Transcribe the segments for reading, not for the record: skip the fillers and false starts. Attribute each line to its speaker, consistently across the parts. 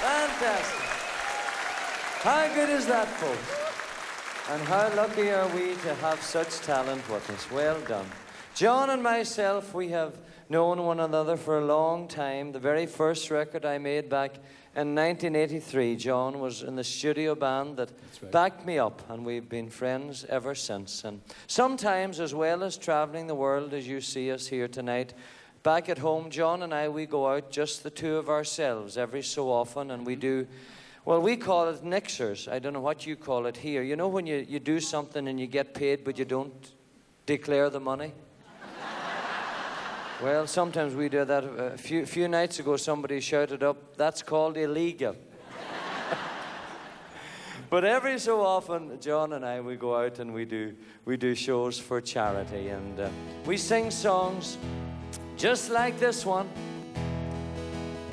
Speaker 1: Fantastic. How good is that, folks? And how lucky are we to have such talent with us. Well done. John and myself, we have known one another for a long time. The very first record I made back in 1983, John was in the studio band that backed me up, and we've been friends ever since. And sometimes, as well as traveling the world, as you see us here tonight, back at home, John and I, we go out just the two of ourselves every so often, and we do, well, we call it nixers. I don't know what you call it here. You know when you do something and you get paid, but you don't declare the money? Well, sometimes we do that. A few nights ago, somebody shouted up, that's called illegal. But every so often, John and I, we go out and we do shows for charity. And we sing songs just like this one.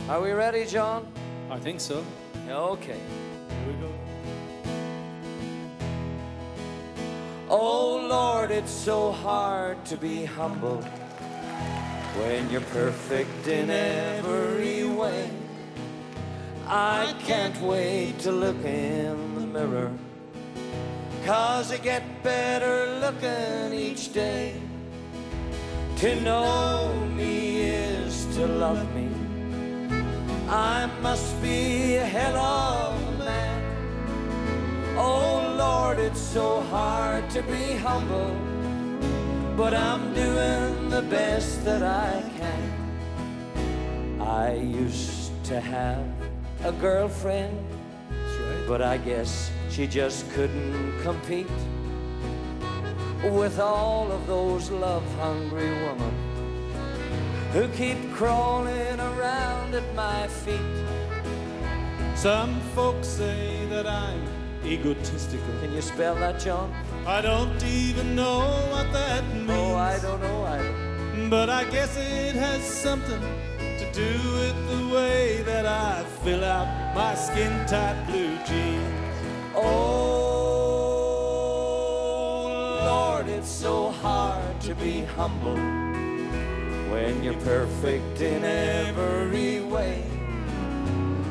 Speaker 1: Are we ready, John?
Speaker 2: I think so.
Speaker 1: Okay.
Speaker 2: Here we go.
Speaker 1: Oh, Lord, it's so hard to be humble when you're perfect in every way. I can't wait to look in the mirror, 'cause I get better looking each day. To know me is to love me. I must be a hell of a man. Oh Lord, it's so hard to be humble, but I'm doing the best that I can. I used to have a girlfriend, but I guess she just couldn't compete with all of those love-hungry women who keep crawling around at my feet.
Speaker 2: Some folks say that I'm egotistical.
Speaker 1: Can you spell that, John?
Speaker 2: I don't even know what that means.
Speaker 1: Oh, I don't know either.
Speaker 2: But I guess it has something to do with the way that I fill out my skin-tight blue jeans.
Speaker 1: Oh, Lord, it's so hard to be humble when you're perfect in every way.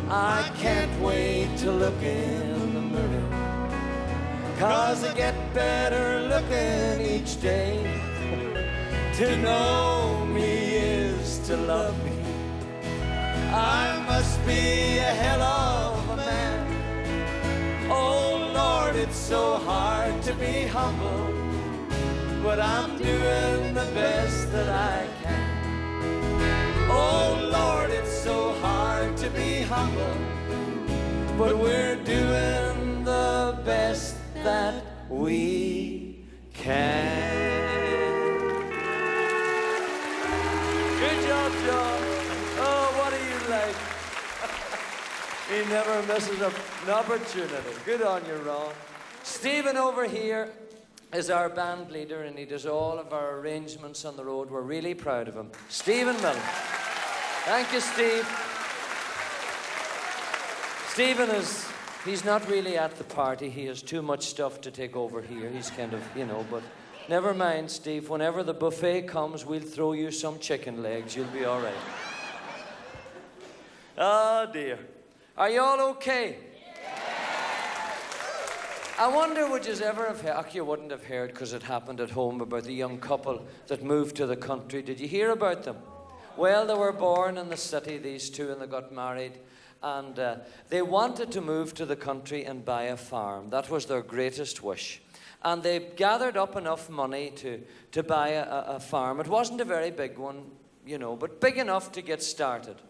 Speaker 1: I can't wait to look in the mirror, 'cause I get better looking each day. To know me is to love me. I must be a hell of a man. Oh Lord, it's so hard to be humble, but I'm doing the best that I can. Oh Lord, it's so hard to be humble, but we're doing the best that we can. Good job, John. Oh, what do you like? He never misses an opportunity. Good on you, Ron. Stephen over here is our band leader, and he does all of our arrangements on the road. We're really proud of him. Stephen Miller. Thank you, Steve. Stephen he's not really at the party. He has too much stuff to take over here. He's kind of, but never mind, Steve. Whenever the buffet comes, we'll throw you some chicken legs. You'll be all right. Oh, dear. Are you all okay? I wonder, would you ever have heard, you wouldn't have heard because it happened at home, about the young couple that moved to the country. Did you hear about them? Well, they were born in the city, these two, and they got married. And they wanted to move to the country and buy a farm. That was their greatest wish. And they gathered up enough money to buy a farm. It wasn't a very big one, but big enough to get started.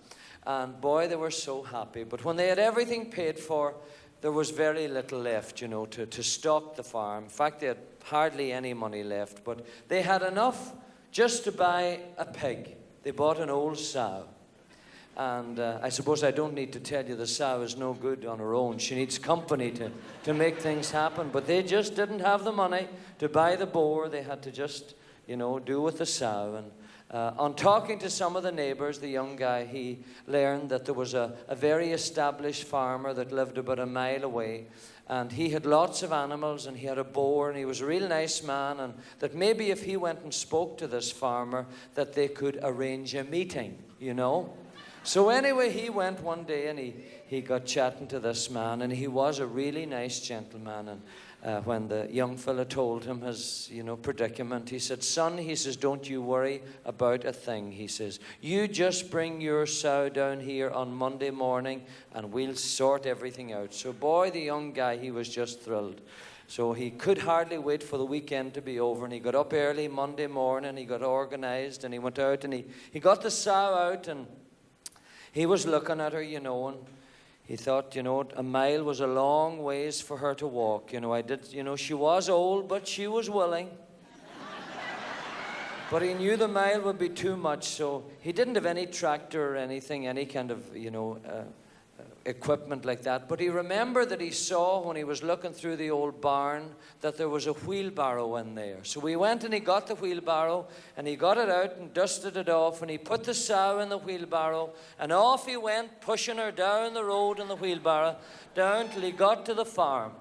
Speaker 1: And boy, they were so happy. But when they had everything paid for, there was very little left, to stock the farm. In fact, they had hardly any money left. But they had enough just to buy a pig. They bought an old sow. And I suppose I don't need to tell you the sow is no good on her own. She needs company to make things happen. But they just didn't have the money to buy the boar. They had to just, do with the sow. And on talking to some of the neighbors, the young guy, he learned that there was a very established farmer that lived about a mile away. And he had lots of animals, and he had a boar, and he was a real nice man. And that maybe if he went and spoke to this farmer, that they could arrange a meeting, So anyway, he went one day and he got chatting to this man, and he was a really nice gentleman. And when the young fella told him his, predicament, he said, "Son," he says, "don't you worry about a thing." He says, "You just bring your sow down here on Monday morning and we'll sort everything out." So boy, the young guy, he was just thrilled. So he could hardly wait for the weekend to be over, and he got up early Monday morning, he got organized, and he went out and he got the sow out, and he was looking at her, and he thought, a mile was a long ways for her to walk. She was old, but she was willing. But he knew the mile would be too much, so he didn't have any tractor or anything, any kind of, equipment like that. But he remembered that he saw when he was looking through the old barn that there was a wheelbarrow in there. So he went and he got the wheelbarrow, and he got it out and dusted it off, and he put the sow in the wheelbarrow, and off he went, pushing her down the road in the wheelbarrow, down till he got to the farm.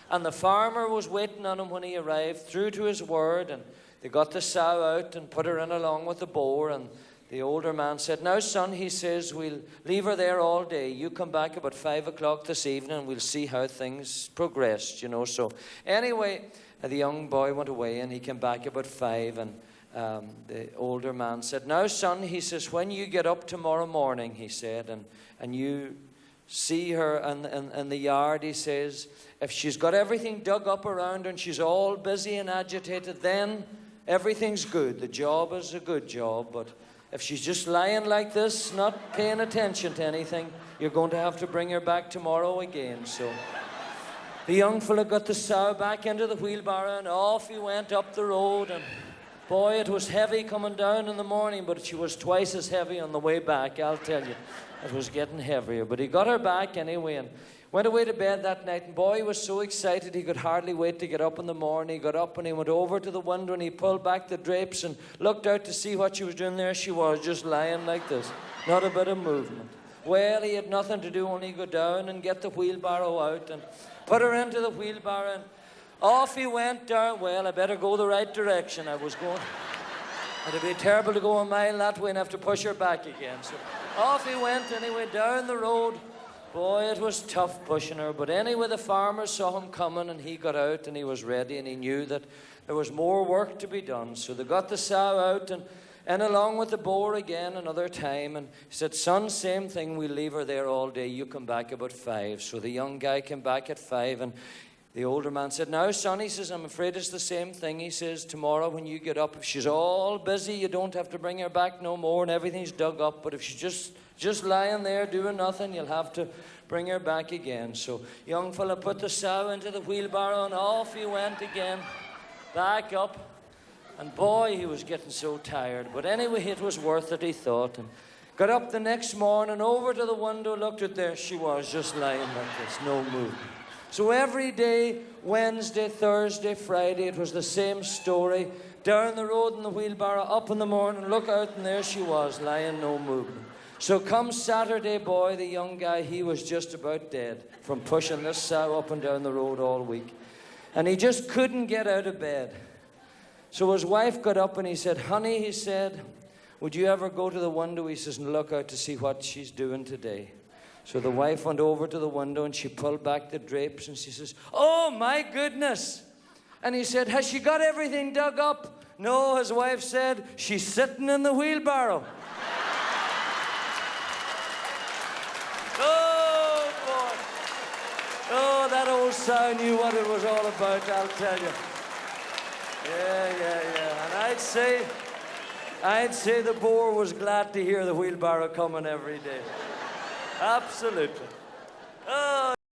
Speaker 1: And the farmer was waiting on him when he arrived, true to his word, and they got the sow out and put her in along with the boar. And the older man said, "Now, son," he says, "we'll leave her there all day. You come back about 5 o'clock this evening and we'll see how things progressed, So anyway, the young boy went away and he came back about 5, and the older man said, "Now, son," he says, "when you get up tomorrow morning," he said, and you see her in the yard," he says, "if she's got everything dug up around her and she's all busy and agitated, then everything's good. The job is a good job. But if she's just lying like this, not paying attention to anything, you're going to have to bring her back tomorrow again." So the young fella got the sow back into the wheelbarrow, and off he went up the road. And boy, it was heavy coming down in the morning, but she was twice as heavy on the way back, I'll tell you. It was getting heavier. But he got her back anyway and went away to bed that night. And boy, he was so excited he could hardly wait to get up in the morning. He got up and he went over to the window and he pulled back the drapes and looked out to see what she was doing. There she was, just lying like this, not a bit of movement. Well, he had nothing to do, only go down and get the wheelbarrow out and put her into the wheelbarrow, and off he went down. Well, I better go the right direction. I was going. It'd be terrible to go a mile that way and have to push her back again. So off he went anyway, down the road. Boy, it was tough pushing her. But anyway, the farmer saw him coming, and he got out and he was ready, and he knew that there was more work to be done. So they got the sow out and along with the boar again another time. And he said, "Son, same thing, we'll leave her there all day. You come back about 5. So the young guy came back at 5, and the older man said, "Now, son," he says, "I'm afraid it's the same thing." He says, "Tomorrow when you get up, if she's all busy, you don't have to bring her back no more, and everything's dug up. But if she's just lying there doing nothing, you'll have to bring her back again." So young fella put the sow into the wheelbarrow, and off he went again, back up. And boy, he was getting so tired. But anyway, it was worth it, he thought. And got up the next morning, over to the window, looked at there she was, just lying like this, no movement. So every day, Wednesday, Thursday, Friday, it was the same story. Down the road in the wheelbarrow, up in the morning, look out, and there she was, lying, no movement. So come Saturday, boy, the young guy, he was just about dead from pushing this sow up and down the road all week. And he just couldn't get out of bed. So his wife got up and he said, "Honey," he said, "would you ever go to the window," he says, "and look out to see what she's doing today?" So the wife went over to the window and she pulled back the drapes and she says, "Oh my goodness." And he said, "Has she got everything dug up?" No, his wife said, "She's sitting in the wheelbarrow." Oh boy. Oh, that old sow knew what it was all about, I'll tell you. Yeah. And I'd say the boar was glad to hear the wheelbarrow coming every day. Absolutely. Oh,